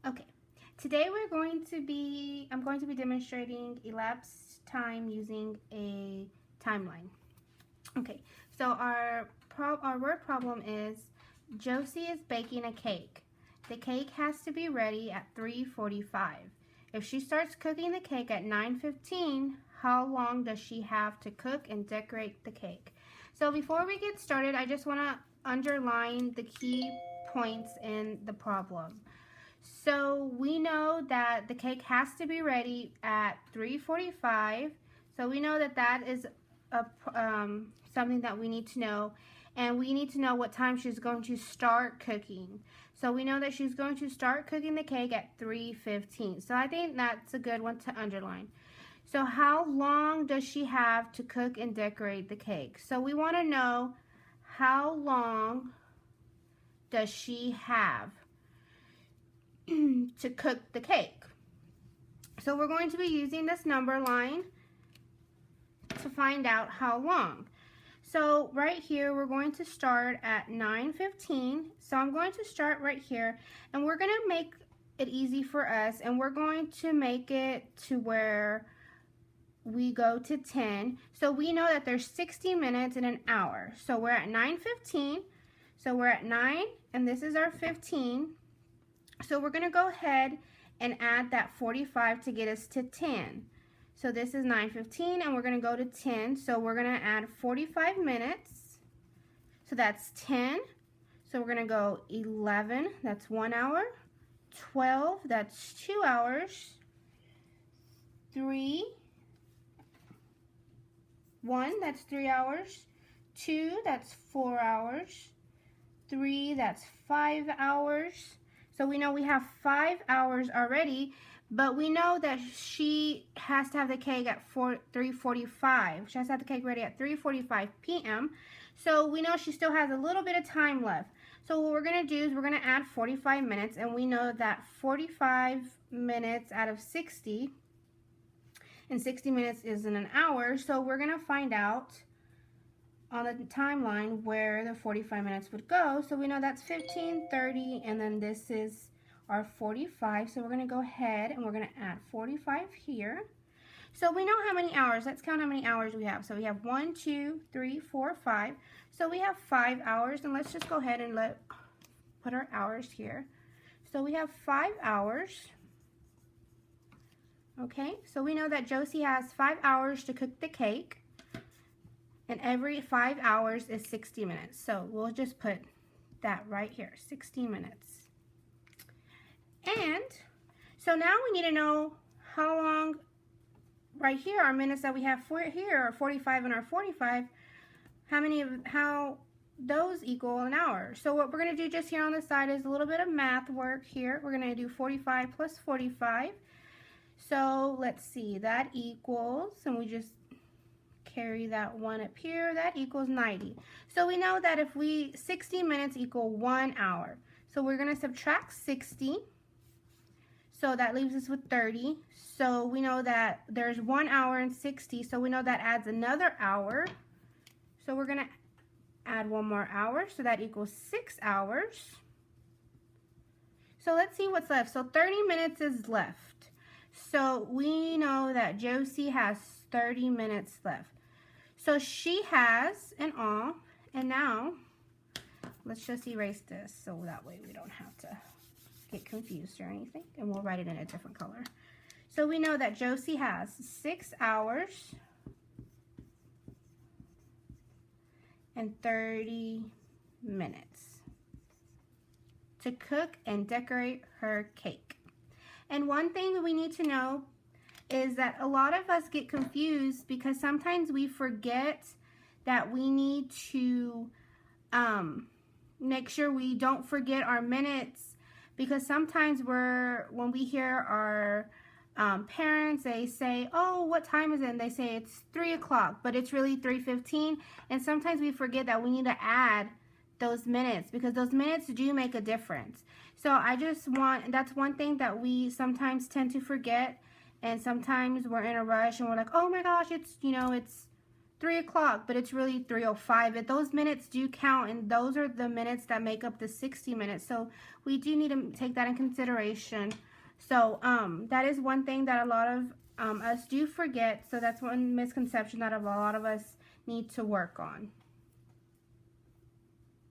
Okay, today I'm going to be demonstrating elapsed time using a timeline. Okay, so our word problem is Josie is baking a cake. The cake has to be ready at 3:45. If she starts cooking the cake at 9:15, how long does she have to cook and decorate the cake? So before we get started, I just want to underline the key points in the problem. So we know that the cake has to be ready at 3:45. So we know that that is something that we need to know. And we need to know what time she's going to start cooking. So we know that she's going to start cooking the cake at 3:15. So I think that's a good one to underline. So how long does she have to cook and decorate the cake? So we want to know how long does she have to cook the cake. So we're going to be using this number line to find out how long. So right here we're going to start at 9:15. So I'm going to start right here and we're going to make it easy for us and we're going to make it to where we go to 10. So we know that there's 60 minutes in an hour. So we're at 9:15. So we're at 9 and this is our 15. So we're going to go ahead and add that 45 to get us to 10. So this is 9:15 and we're going to go to 10. So we're going to add 45 minutes. So that's 10. So we're going to go 11, that's 1 hour. 12, that's 2 hours. 3, 1, that's 3 hours. 2, that's 4 hours. 3, that's 5 hours. So we know we have 5 hours already, but we know that she has to have the cake at 3:45. She has to have the cake ready at 3:45 p.m. So we know she still has a little bit of time left. So what we're going to do is we're going to add 45 minutes, and we know that 45 minutes out of 60, and 60 minutes is in an hour. So we're going to find out on the timeline where the 45 minutes would go. So we know that's 15, 30, and then this is our 45. So we're going to go ahead and we're going to add 45 here. So we know how many hours. Let's count how many hours we have. So we have 1, 2, 3, 4, 5. So we have 5 hours, and let's just go ahead and put our hours here. So we have 5 hours. Okay, so we know that Josie has 5 hours to cook the cake. And every 5 hours is 60 minutes. So we'll just put that right here, 60 minutes. And so now we need to know how long, right here, our minutes that we have here are 45 and our 45, how those equal an hour. So what we're going to do just here on the side is a little bit of math work here. We're going to do 45 plus 45. So let's see, that equals, and we just carry that 1 up here, that equals 90. So we know that if 60 minutes equal 1 hour. So we're going to subtract 60. So that leaves us with 30. So we know that there's 1 hour and 60. So we know that adds another hour. So we're going to add 1 more hour. So that equals 6 hours. So let's see what's left. So 30 minutes is left. So we know that Josie has 30 minutes left. So she has in all, and now let's just erase this so that way we don't have to get confused or anything, and we'll write it in a different color. So we know that Josie has 6 hours and 30 minutes to cook and decorate her cake. And one thing that we need to know is that a lot of us get confused because sometimes we forget that we need to make sure we don't forget our minutes, because sometimes when we hear our parents, they say, oh, what time is it? And they say it's 3 o'clock, but it's really 3:15. And sometimes we forget that we need to add those minutes, because those minutes do make a difference. So that's one thing that we sometimes tend to forget. And sometimes we're in a rush and we're like, oh my gosh, it's 3 o'clock, but it's really 3:05. Those minutes do count, and those are the minutes that make up the 60 minutes. So we do need to take that in consideration. So that is one thing that a lot of us do forget. So that's one misconception that a lot of us need to work on.